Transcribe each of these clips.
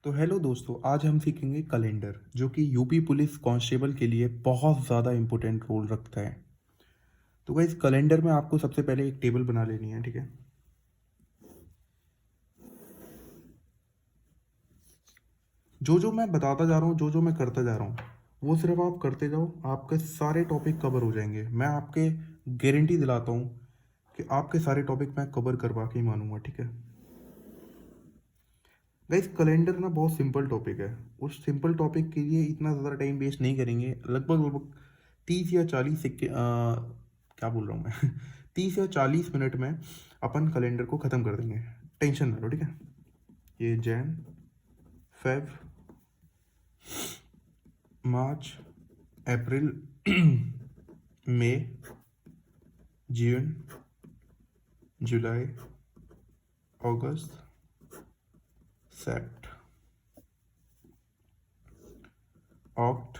तो हेलो दोस्तों, आज हम सीखेंगे कैलेंडर जो कि यूपी पुलिस कांस्टेबल के लिए बहुत ज़्यादा इम्पोर्टेंट रोल रखता है। तो गाइस कैलेंडर में आपको सबसे पहले एक टेबल बना लेनी है, ठीक है। जो जो मैं बताता जा रहा हूँ, जो जो मैं करता जा रहा हूँ, वो सिर्फ आप करते जाओ, आपके सारे टॉपिक कवर हो जाएंगे। मैं आपके गारंटी दिलाता हूँ कि आपके सारे टॉपिक मैं कवर करवा के ही मानूंगा, ठीक है। गाइस कैलेंडर ना बहुत सिंपल टॉपिक है। उस सिंपल टॉपिक के लिए इतना ज़्यादा टाइम वेस्ट नहीं करेंगे। लगभग लगभग 30 या 40 क्या बोल रहा हूँ मैं 30 या 40 मिनट में अपन कैलेंडर को ख़त्म कर देंगे। टेंशन ना लो, ठीक है। ये जैन, फेब, मार्च, अप्रैल, मई, जून, जुलाई, अगस्त, सेप्ट, ऑक्ट।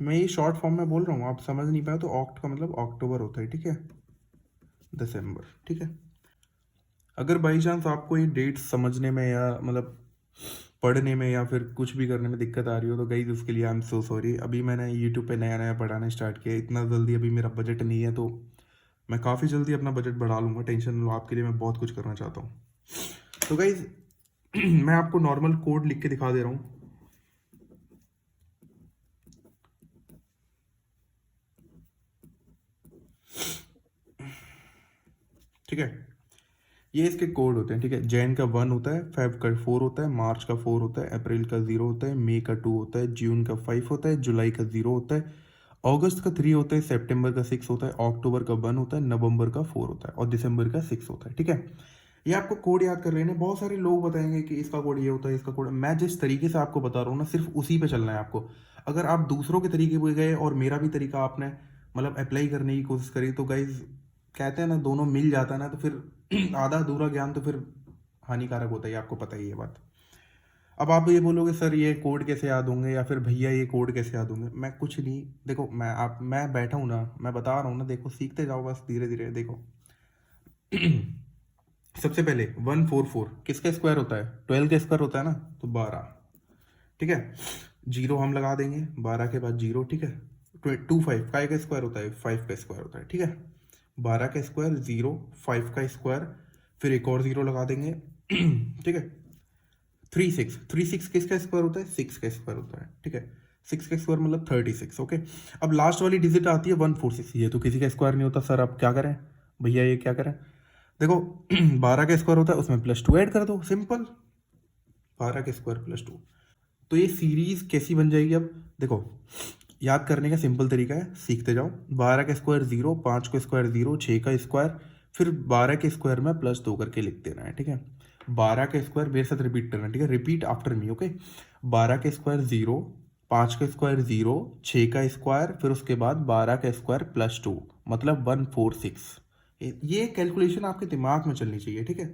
मैं ये शॉर्ट फॉर्म में बोल रहा हूँ, आप समझ नहीं पाए तो ऑक्ट का मतलब अक्टूबर होता है, ठीक है। दिसंबर, ठीक है। अगर बाई चांस आपको ये डेट समझने में या मतलब पढ़ने में या फिर कुछ भी करने में दिक्कत आ रही हो तो गाइस उसके लिए आई एम सो सॉरी। अभी मैंने यूट्यूब पे नया नया पढ़ाना स्टार्ट किया, इतना जल्दी अभी मेरा बजट नहीं है, तो मैं काफ़ी जल्दी अपना बजट बढ़ा लूँगा। टेंशन लो, आपके लिए मैं बहुत कुछ करना चाहता हूँ। तो गाइज मैं आपको नॉर्मल कोड लिख के दिखा दे रहा हूँ। ठीक है, ये इसके कोड होते हैं, ठीक है। जैन का 1 होता है, फेब का 4 होता है, मार्च का 4 होता है, अप्रैल का 0 होता है, मई का 2 होता है, जून का 5 होता है, जुलाई का 0 होता है, अगस्त का 3 होता है, सितंबर का 6 होता है, अक्टूबर का 1 होता है, नवंबर का 4 होता है और दिसंबर का 6 होता है, ठीक है। ये आपको कोड याद कर लेने। बहुत सारे लोग बताएंगे कि इसका कोड ये होता है, इसका कोड। मैं जिस तरीके से आपको बता रहा हूँ ना, सिर्फ उसी पे चलना है आपको। अगर आप दूसरों के तरीके पे गए और मेरा भी तरीका आपने मतलब अप्लाई करने की कोशिश करी तो गाइज कहते हैं ना, दोनों मिल जाता है ना तो फिर आधा अधूरा ज्ञान तो फिर हानिकारक होता है, आपको पता ही है ये बात। अब आप ये बोलोगे सर ये कोड कैसे याद होंगे या फिर भैया ये कोड कैसे याद होंगे। मैं कुछ नहीं, देखो मैं बैठा हूँ ना, मैं बता रहा हूँ ना, देखो सीखते जाओ बस धीरे धीरे। देखो सबसे पहले 144 किसका स्क्वायर होता है? 12 का स्क्वायर होता है ना, तो 12, ठीक है। जीरो हम लगा देंगे 12 के बाद जीरो, ठीक है। 25 फाइव का स्क्वायर होता है, 5 का स्क्वायर होता है, ठीक है। 12 का स्क्वायर जीरो, 5 का स्क्वायर, फिर एक और जीरो लगा देंगे ठीक है। 36 किसका स्क्वायर होता है? 6 का स्क्वायर होता है, ठीक है। 6 का स्क्वायर मतलब 36, ओके। अब लास्ट वाली डिजिट आती है 146, ये तो किसी का स्क्वायर नहीं होता सर, अब क्या करें भैया, ये क्या करें? देखो 12 का स्क्वायर होता है, उसमें प्लस 2 ऐड कर दो, सिंपल। 12 का स्क्वायर +2। तो ये सीरीज कैसी बन जाएगी? अब देखो, याद करने का सिंपल तरीका है, सीखते जाओ। 12 का स्क्वायर 0, 5 का स्क्वायर 0, 6 का स्क्वायर, फिर 12 के स्क्वायर में +2 करके लिख देना है, ठीक है। 12 का स्क्वायर मेरे साथ रिपीट करना है, ठीक है। Repeat after me, okay. 12 का स्क्वायर 0, 5 का स्क्वायर 0, 6 का स्क्वायर, फिर उसके बाद 12 का स्क्वायर +2 मतलब 146। ये कैलकुलेशन आपके दिमाग में चलनी चाहिए, ठीक है।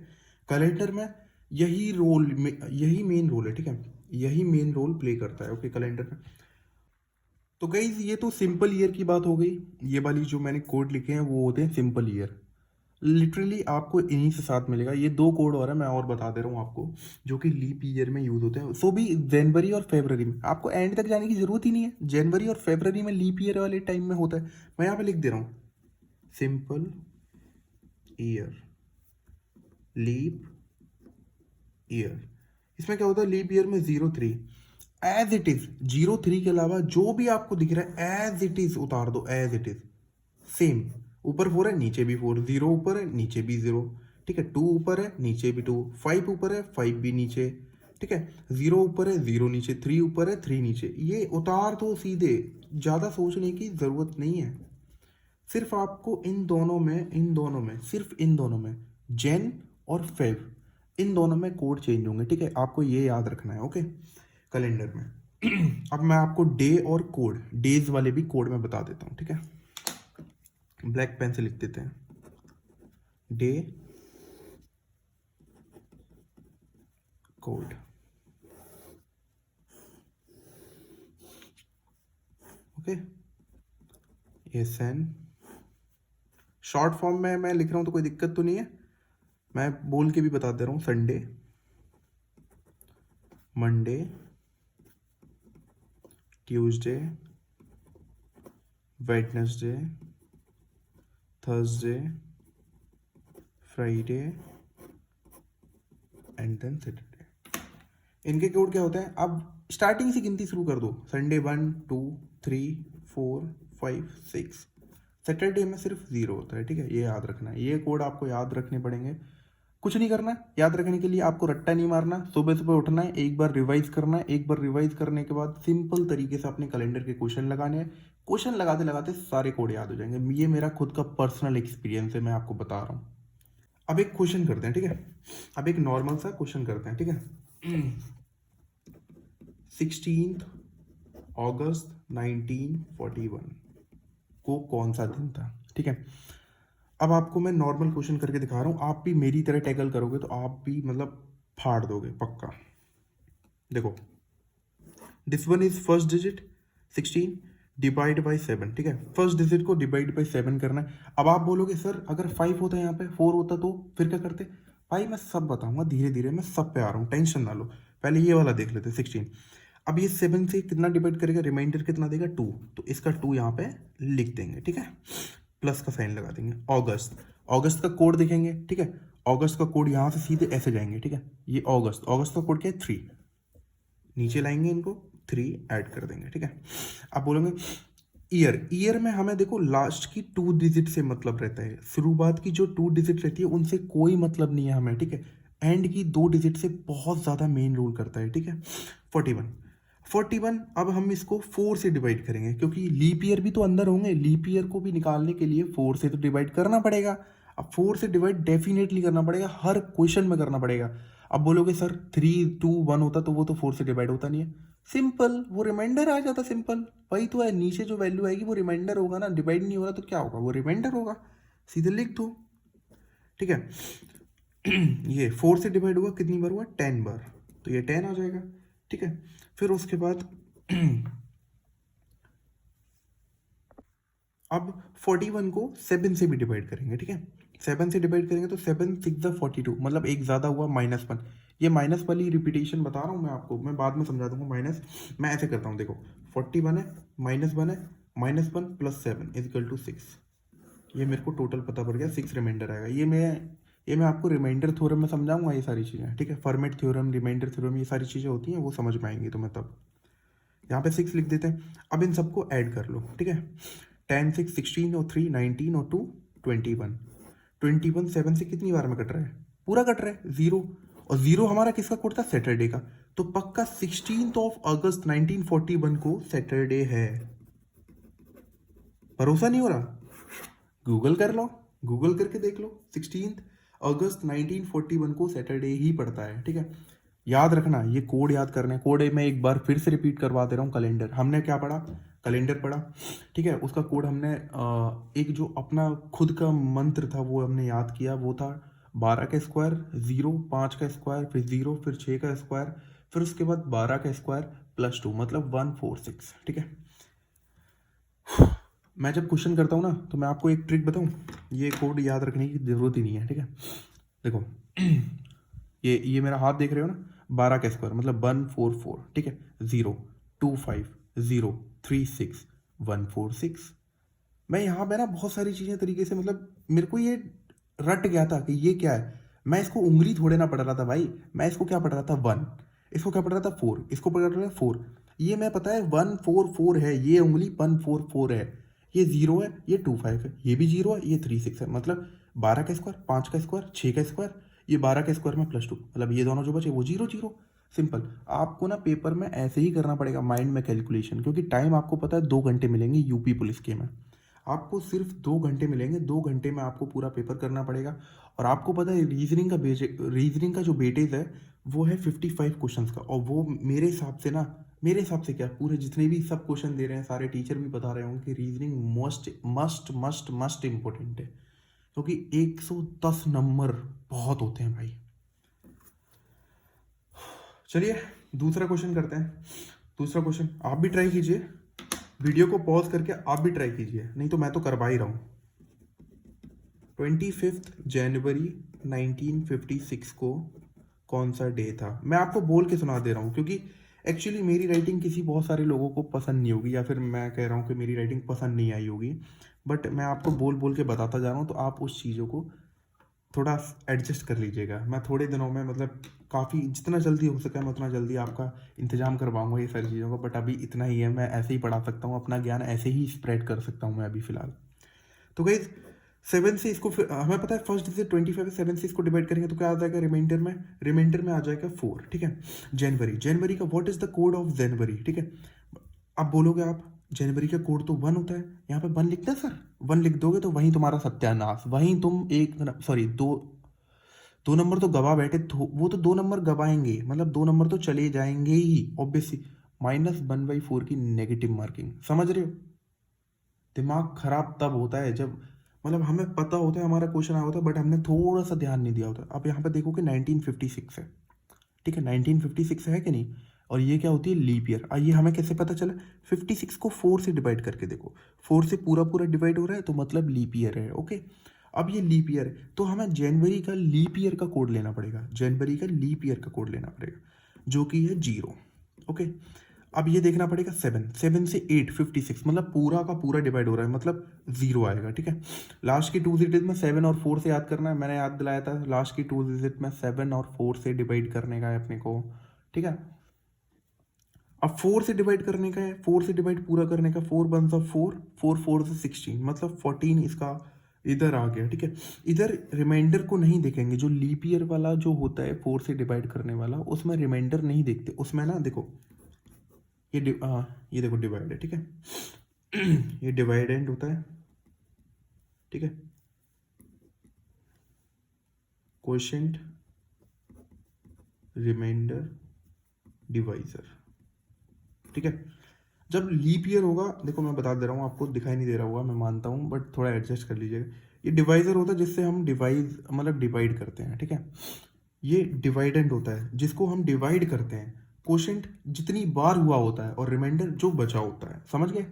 कैलेंडर में यही मेन रोल है, ठीक है। यही मेन रोल प्ले करता है, ओके, कैलेंडर में। तो गाइज ये तो सिंपल ईयर की बात हो गई। ये वाली जो मैंने कोड लिखे हैं वो होते हैं सिंपल ईयर। लिटरली आपको इन्हीं से साथ मिलेगा। ये दो कोड और है, मैं और बता दे रहा हूँ आपको, जो कि लीप ईयर में यूज होते हैं, सो भी जनवरी और फरवरी में। आपको एंड तक जाने की जरूरत ही नहीं है, जनवरी और फरवरी में लीप ईयर वाले टाइम में होता है। मैं यहाँ पे लिख दे रहा हूँ सिंपल ईयर, लीप ईयर। इसमें क्या होता है, लीप ईयर में 03 एज इट इज, 03 के अलावा जो भी आपको दिख रहा है एज इट इज उतार दो, एज इट इज सेम। ऊपर 4 है, नीचे भी 4, 0 ऊपर है, नीचे भी 0, ठीक है। 2 ऊपर है, नीचे भी 2, 5 ऊपर है, 5 भी नीचे, ठीक है। 0 ऊपर है, 0 नीचे, 3 ऊपर है, 3 नीचे। ये उतार दो सीधे, ज़्यादा सोचने की ज़रूरत नहीं है। सिर्फ आपको इन दोनों में सिर्फ इन दोनों में जेन और फेब, इन दोनों में कोड चेंज होंगे, ठीक है। आपको ये याद रखना है, ओके, कैलेंडर में। अब मैं आपको डे और कोड, डेज वाले भी कोड में बता देता हूँ, ठीक है। ब्लैक पेन से लिख देते हैं, day code, okay. SN short form में मैं लिख रहा हूँ तो कोई दिक्कत तो नहीं है, मैं बोल के भी बता दे रहा हूँ। Sunday, Monday, Tuesday, Wednesday, Thursday, Friday and then Saturday. इनके कोड क्या होता है? अब स्टार्टिंग से गिनती शुरू कर दो। संडे 1 2 3 4 5 6, सैटरडे में सिर्फ 0 होता है, ठीक है? ये याद रखना है, ये कोड आपको याद रखने पड़ेंगे। कुछ नहीं करना याद रखने के लिए, आपको रट्टा नहीं मारना, सुबह सुबह उठना है, एक बार रिवाइज करना है, एक बार रिवाइज करने के बाद सिंपल तरीके से अपने कैलेंडर के क्वेश्चन लगाने हैं। क्वेश्चन लगाते लगाते सारे कोड याद हो जाएंगे। ये मेरा खुद का पर्सनल एक्सपीरियंस है, मैं आपको बता रहा हूँ। अब एक क्वेश्चन करते हैं, ठीक है? अब एक नॉर्मल सा क्वेश्चन करते हैं, ठीक है? 16 अगस्त 1941 को कौन सा दिन था, ठीक है? अब आपको मैं नॉर्मल क्वेश्चन करके दिखा रहा हूँ, आप भी मेरी तरह टैकल करोगे तो आप भी मतलब फाड़ दोगे पक्का। देखो, this one is first digit 16 divide by 7, ठीक है? फर्स्ट डिजिट को डिवाइड बाई 7 करना है। अब आप बोलोगे सर अगर 5 होता है यहाँ पे, 4 होता तो फिर क्या करते? भाई मैं सब बताऊंगा धीरे धीरे, मैं सब पे आ रहा हूँ, टेंशन ना लो। पहले ये वाला देख लेते 16। अब ये 7 से कितना डिवाइड करेगा? रिमाइंडर कितना देगा? 2, तो इसका 2 यहाँ पे लिख देंगे, ठीक है? प्लस का साइन लगा देंगे। अगस्त, अगस्त का कोड देखेंगे, ठीक है? अगस्त का कोड यहाँ से सीधे ऐसे जाएंगे, ठीक है? ये अगस्त, अगस्त का कोड क्या है? 3, नीचे लाएंगे इनको, 3 ऐड कर देंगे, ठीक है? आप बोलोगे ईयर, ईयर में हमें देखो लास्ट की 2 डिजिट से मतलब रहता है, शुरुआत की जो 2 डिजिट रहती है उनसे कोई मतलब नहीं है हमें, ठीक है? एंड की 2 डिजिट से बहुत ज़्यादा मेन रोल करता है, ठीक है? 41, अब हम इसको 4 से डिवाइड करेंगे क्योंकि लीप ईयर भी तो अंदर होंगे, लीप ईयर को भी निकालने के लिए 4 से तो डिवाइड करना पड़ेगा। अब 4 से डिवाइड डेफिनेटली करना पड़ेगा, हर क्वेश्चन में करना पड़ेगा। अब बोलोगे सर 3 2 1 होता तो वो तो 4 से डिवाइड होता नहीं है, सिंपल वो रिमाइंडर आ जाता, सिंपल वही तो है। नीचे जो वैल्यू आएगी वो रिमाइंडर होगा ना, डिवाइड नहीं हो रहा तो क्या होगा? वो रिमाइंडर होगा, सीधे लिख दो, ठीक है? ये 4 से डिवाइड हुआ कितनी बार हुआ? 10 बार, तो ये 10 आ जाएगा, ठीक है? फिर उसके बाद अब 41 को 7 से भी डिवाइड करेंगे, ठीक है? 7 से डिवाइड करेंगे तो 7 6 42, मतलब एक ज़्यादा हुआ, -1। ये माइनस वाली रिपीटेशन बता रहा हूँ मैं आपको, मैं बाद में समझा दूंगा माइनस। मैं ऐसे करता हूँ, देखो 41 है, -1 है, -1 + 7 = 6। ये मेरे को टोटल पता पड़ गया, 6 रिमाइंडर आएगा। ये मैं आपको रिमाइंडर थ्योरम में समझाऊंगा ये सारी चीज़ें, ठीक है? फॉर्मेट थ्योरम, रिमाइंडर थ्योरम, ये सारी चीज़ें होती हैं, वो समझ में आएंगी तुम्हें तब। यहाँ पे 6 लिख देते हैं। अब इन सबको ऐड कर लो, ठीक है? 10 6 16 और 3 19 और 2 21। 21 7 से कितनी बार में कट रहा है? पूरा कट रहा है, 0। और 0 हमारा किसका कोड था? सैटरडे का। तो पक्का 16 अगस्त 1941 को सैटरडे है। भरोसा नहीं हो रहा? गूगल कर लो, गूगल करके देख लो, 16 अगस्त 1941 को सैटरडे ही पड़ता है, ठीक है? याद रखना, ये कोड याद करने, कोड मैं एक बार फिर से रिपीट करवा दे रहा हूँ। कैलेंडर हमने क्या पढ़ा? कैलेंडर पढ़ा, ठीक है? उसका कोड हमने एक जो अपना खुद का मंत्र था वो हमने याद किया, वो था 12 का स्क्वायर, 0, 5 का स्क्वायर, फिर 0, फिर 6 का स्क्वायर, फिर उसके बाद 12 का स्क्वायर +2, मतलब 146, ठीक है? मैं जब क्वेश्चन करता हूँ ना तो मैं आपको एक ट्रिक बताऊँ, ये कोड याद रखने की ज़रूरत ही नहीं है, ठीक है? देखो ये मेरा हाथ देख रहे हो ना, 12 का स्क्वायर मतलब 144, ठीक है? 0 2 5 0 3 6 146। मैं यहाँ पे ना बहुत सारी चीज़ें तरीके से, मतलब मेरे को ये रट गया था कि ये क्या है। मैं इसको उंगली थोड़े ना पढ़ रहा था भाई, मैं इसको क्या पढ़ रहा था? 1, इसको क्या पढ़ रहा था? 4, इसको पढ़ रहा था 4। ये मैं पता है 144 है, ये उंगली 144 है, ये 0 है, ये 25 है, ये भी 0 है, ये 36 है, मतलब 12 का स्क्वायर, 5 का स्क्वायर, 6 का स्क्वायर, ये 12 के स्क्वायर में +2, मतलब ये दोनों जो बचे वो 0 0। सिंपल। आपको ना पेपर में ऐसे ही करना पड़ेगा, माइंड में कैलकुलेशन, क्योंकि टाइम आपको पता है 2 घंटे मिलेंगे यूपी पुलिस के में। आपको सिर्फ 2 घंटे मिलेंगे, 2 घंटे में आपको पूरा पेपर करना पड़ेगा। और आपको पता है रीजनिंग का जो वेटेज है वो है 55 क्वेश्चंस का, और वो मेरे हिसाब से ना, मेरे हिसाब से क्या, पूरे जितने भी सब क्वेश्चन दे रहे हैं सारे टीचर भी बता रहे होंगे कि reasoning must must must important है, क्योंकि 110 नंबर बहुत होते हैं भाई। चलिए दूसरा क्वेश्चन करते हैं। दूसरा क्वेश्चन आप भी ट्राई कीजिए, वीडियो को पॉज करके आप भी ट्राई कीजिए, नहीं तो मैं तो करवा ही रहा हूँ। 25 जनवरी 1956 को कौन सा डे था। मैं आपको बोल के सुना दे रहा हूँ, क्योंकि एक्चुअली मेरी राइटिंग किसी बहुत सारे लोगों को पसंद नहीं होगी, या फिर मैं कह रहा हूँ कि मेरी राइटिंग पसंद नहीं आई होगी, बट मैं आपको बोल बोल के बताता जा रहा हूँ, तो आप उस चीज़ों को थोड़ा एडजस्ट कर लीजिएगा। मैं थोड़े दिनों में मतलब काफ़ी जितना जल्दी हो सके मैं उतना जल्दी आपका इंतजाम करवाऊंगा ये सारी चीज़ों का, बट अभी इतना ही है, मैं ऐसे ही पढ़ा सकता हूँ, अपना ज्ञान ऐसे ही स्प्रेड कर सकता हूँ मैं अभी फ़िलहाल। तो गाइज 7 से इसको हमें पता है फर्स्ट से 25 है, 7 से इसको डिवाइड करेंगे तो क्या आ जाएगा रिमाइंडर में आ जाएगा 4, ठीक है। जनवरी का what is the code of January, ठीक है। अब बोलोगे आप जनवरी का कोड तो 1 होता है, यहाँ पे 1 लिखते हैं सर, 1 लिख दोगे तो वहीं तुम्हारा सत्यानाश, वहीं तुम दो नंबर तो गवा बैठे, वो तो 2 नंबर गवाएंगे, मतलब 2 नंबर तो चले जाएंगे ही ऑब्वियसली। -1/4 की नेगेटिव मार्किंग, समझ रहे हो। दिमाग खराब तब होता है जब मतलब हमें पता होता है हमारा क्वेश्चन आया होता है, बट हमने थोड़ा सा ध्यान नहीं दिया होता। अब यहाँ पे देखो कि 1956 है, ठीक है, 1956 है कि नहीं, और ये क्या होती है लीप ईयर। आइए हमें कैसे पता चला, 56 को 4 से डिवाइड करके देखो, 4 से पूरा पूरा डिवाइड हो रहा है तो मतलब लीप ईयर है, ओके। अब ये लीप ईयर है तो हमें जनवरी का लीप ईयर का कोड लेना पड़ेगा, जनवरी का लीप ईयर का कोड लेना पड़ेगा जो कि है 0, ओके। अब ये देखना पड़ेगा 7 से 8 56, मतलब पूरा का पूरा डिवाइड हो रहा है, मतलब 0 आएगा, ठीक है। लास्ट की 2 डिजिट में 7 और 4 से याद करना है, मैंने याद दिलाया था लास्ट की 2 डिजिट में 7 और 4 से डिवाइड करने का है अपने को, ठीक है। अब 4 से डिवाइड करने का है, 4 से डिवाइड पूरा करने का, 4 वन सा 4, 4 से 16, मतलब 14 इसका इधर आ गया, ठीक है। इधर रिमाइंडर को नहीं देखेंगे, जो लीप ईयर वाला जो होता है 4 से डिवाइड करने वाला, उसमें रिमाइंडर नहीं देखते, उसमें ना देखो ये देखो डिवाइड है, ठीक है। ये डिवाइड एंड होता है, ठीक है, क्वोशिएंट, रिमाइंडर, डिवाइजर, ठीक है। जब लीप ईयर होगा, देखो मैं बता दे रहा हूँ आपको, दिखाई नहीं दे रहा होगा मैं मानता हूँ, बट थोड़ा एडजस्ट कर लीजिएगा। ये डिवाइजर होता है जिससे हम डिवाइज मतलब डिवाइड करते हैं, ठीक है। ये डिवाइडेंड होता है जिसको हम डिवाइड करते हैं, क्वोशिएंट जितनी बार हुआ होता है और रिमाइंडर जो बचा होता है, समझ गए।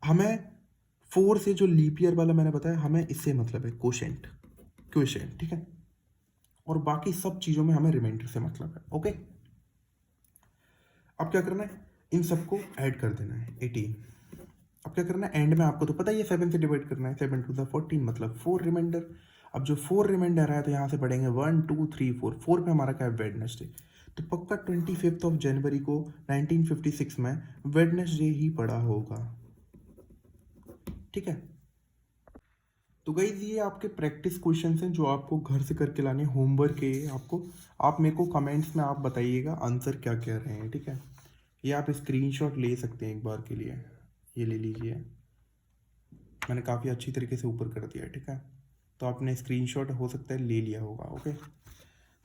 हमें 4 से जो लीप ईयर वाला मैंने बताया, हमें इससे मतलब है क्वोशिएंट, ठीक है। और बाकी सब चीज़ों में हमें रिमाइंडर से मतलब है, ओके। अब क्या करना है, इन सबको ऐड कर देना है 18। अब क्या करना है, एंड में आपको तो पता ही है 7 से डिवाइड करना है, 7 2 14 मतलब 4 रिमाइंडर। अब जो 4 रिमाइंडर आया तो यहाँ से पढ़ेंगे 1 2 3 4, 4 पे हमारा क्या है वेडनेसडे, तो पक्का 25 जनवरी को 1956 में वेडनेसडे ही पड़ा होगा, ठीक है। तो गाइज ये आपके प्रैक्टिस क्वेश्चंस हैं जो आपको घर से करके लाने, होमवर्क है ये आपको। आप मेरे को कमेंट्स में आप बताइएगा आंसर क्या कह रहे हैं, ठीक है। ये आप स्क्रीनशॉट ले सकते हैं एक बार के लिए, ये ले लीजिए, मैंने काफ़ी अच्छी तरीके से ऊपर कर दिया, ठीक है। तो आपने स्क्रीनशॉट हो सकता है ले लिया होगा, ओके।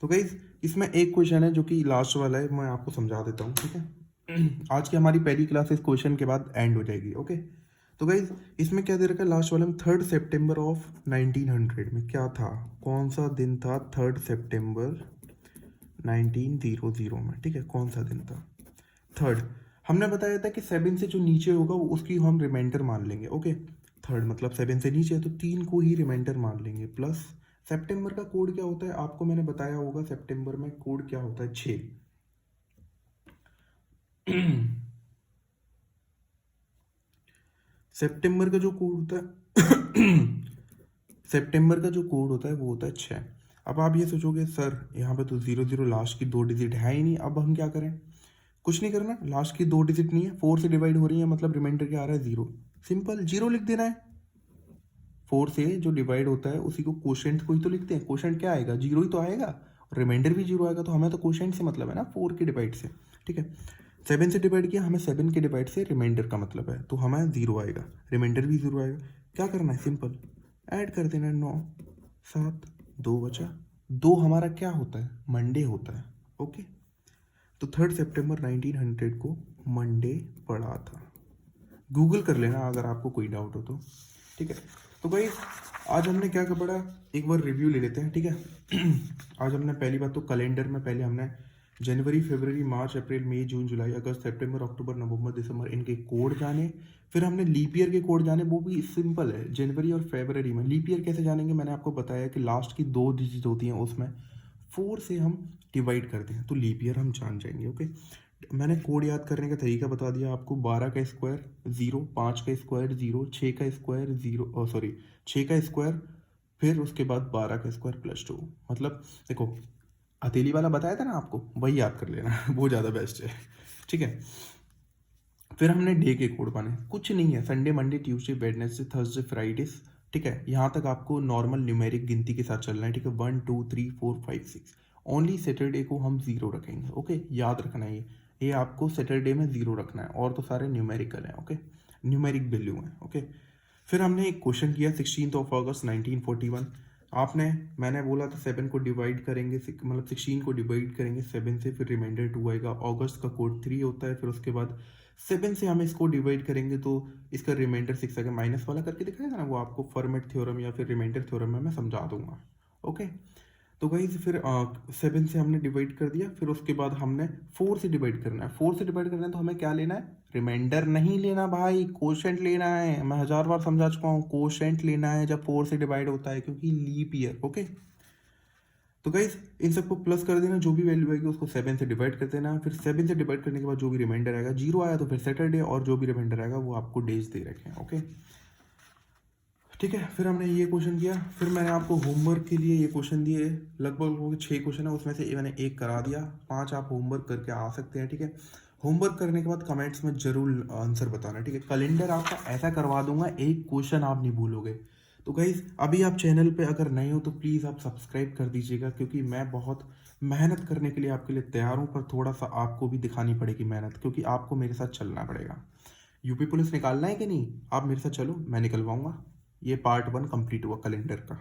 तो गाइज इसमें एक क्वेश्चन है जो कि लास्ट वाला है, मैं आपको समझा देता हूँ, ठीक है। आज की हमारी पहली क्लास इस क्वेश्चन के बाद एंड हो जाएगी, ओके। तो गाइज इसमें क्या दे रखा है लास्ट वाले में, 3 सितंबर ऑफ 1900 में क्या था, कौन सा दिन था 3 सितंबर 1900 में, ठीक है, कौन सा दिन था 3। हमने बताया था कि 7 से जो नीचे होगा वो उसकी हम रिमाइंडर मान लेंगे, ओके। 3 मतलब 7 से नीचे है तो 3 को ही रिमाइंडर मान लेंगे, प्लस सितंबर का कोड क्या होता है आपको मैंने बताया होगा, सितंबर में कोड क्या होता है 6। सितंबर का जो कोड होता है सितंबर का जो कोड होता है वो होता है 6। अब आप ये सोचोगे सर यहाँ पे तो 00 लास्ट की 2 डिजिट है ही नहीं, अब हम क्या करें, कुछ नहीं करना, लास्ट की 2 डिजिट नहीं है, 4 से डिवाइड हो रही है, मतलब रिमाइंडर क्या आ रहा है 0, सिंपल 0 लिख देना है। 4 से जो डिवाइड होता है उसी को क्वोशिएंट को ही तो लिखते हैं, क्वोशिएंट क्या आएगा 0 ही तो आएगा, और रिमाइंडर भी 0 आएगा, तो हमें तो क्वोशिएंट से मतलब है ना 4 के डिवाइड से, ठीक है। 7 से डिवाइड किया, हमें 7 के डिवाइड से रिमाइंडर का मतलब है, तो हमें 0 आएगा, रिमाइंडर भी 0 आएगा। क्या करना है, सिंपल ऐड कर देना है, 9 7 2 बचा, 2 हमारा क्या होता है मंडे होता है, ओके। तो 3 सितंबर 1900 को मंडे पड़ा था, गूगल कर लेना अगर आपको कोई डाउट हो तो, ठीक है। तो भाई आज हमने क्या क्या पढ़ा, एक बार रिव्यू ले लेते हैं, ठीक है। आज हमने पहली बात तो कैलेंडर में पहले हमने जनवरी फरवरी मार्च अप्रैल मई जून जुलाई अगस्त सितंबर अक्टूबर नवंबर दिसंबर इनके कोड जाने, फिर हमने लीप ईयर के कोड जाने, वो भी सिंपल है, जनवरी और फरवरी में। लीप ईयर कैसे जानेंगे मैंने आपको बताया कि लास्ट की 2 डिजिट होती हैं उसमें 4 से हम डिवाइड करते हैं तो लीप ईयर हम जान जाएंगे। ओके, मैंने कोड याद करने का तरीका बता दिया आपको। 12 का स्क्वायर 0, 5 का स्क्वायर 0, 6 का स्क्वायर 0, सॉरी 6 का स्क्वायर, फिर उसके बाद 12 का स्क्वायर प्लस 2। मतलब देखो हथेली वाला बताया था ना आपको, वही याद कर लेना वो ज़्यादा बेस्ट है। ठीक है, फिर हमने डे के कोड बने, कुछ नहीं है, Sunday Monday Tuesday Wednesday Thursday Friday. ठीक है, यहाँ तक आपको नॉर्मल न्यूमेरिक गिनती के साथ चलना है। ठीक है, 1 2 3 4 5 6। ओनली सैटरडे को हम 0 रखेंगे। ओके, याद रखना है ये आपको सैटरडे में 0 रखना है, और तो सारे न्यूमेरिकल हैं। ओके, न्यूमेरिक वैल्यू हैं। ओके, फिर हमने एक क्वेश्चन किया 16 अगस्त 1941। मैंने बोला था 7 को डिवाइड करेंगे, मतलब 16 को डिवाइड करेंगे 7 से, फिर रिमाइंडर 2 आएगा। अगस्त का कोड 3 होता है, फिर उसके बाद 7 से हम इसको डिवाइड करेंगे तो इसका रिमाइंडर 6 आएगा। माइनस वाला करके दिखाएगा ना, वो आपको फॉर्मेट थ्योरम या फिर रिमाइंडर थ्योरम में मैं समझा दूंगा। ओके, तो गाइस फिर 7 से हमने डिवाइड कर दिया, फिर उसके बाद हमने 4 से डिवाइड करना है। 4 से डिवाइड करना है तो हमें क्या लेना है, रिमाइंडर नहीं लेना भाई, कोशेंट लेना है। मैं 1000 बार समझा चुका हूँ, कोशेंट लेना है जब 4 से डिवाइड होता है, क्योंकि लीप ईयर। ओके, तो गाइस इन सबको प्लस कर देना, जो भी वैल्यू आएगी उसको 7 से डिवाइड कर देना। फिर 7 से डिवाइड करने के बाद जो भी रिमाइंडर आएगा, 0 आया तो फिर सैटरडे, और जो भी रिमाइंडर आएगा वो आपको डेज दे रखे हैं। ओके, ठीक है, फिर हमने ये क्वेश्चन किया। फिर मैंने आपको होमवर्क के लिए ये क्वेश्चन दिए, लगभग 6 क्वेश्चन है, उसमें से मैंने एक करा दिया, 5 आप होमवर्क करके आ सकते हैं। ठीक है, होमवर्क करने के बाद कमेंट्स में जरूर आंसर बताना। ठीक है, कैलेंडर आपका ऐसा करवा दूंगा, एक क्वेश्चन आप नहीं भूलोगे। तो गाइज अभी आप चैनल पे अगर नए हो तो प्लीज़ आप सब्सक्राइब कर दीजिएगा, क्योंकि मैं बहुत मेहनत करने के लिए आपके लिए तैयार हूँ, पर थोड़ा सा आपको भी दिखानी पड़ेगी मेहनत, क्योंकि आपको मेरे साथ चलना पड़ेगा। यूपी पुलिस निकालना है कि नहीं, आप मेरे साथ चलो, मैं निकलवाऊंगा। ये पार्ट 1 कंप्लीट हुआ कैलेंडर का।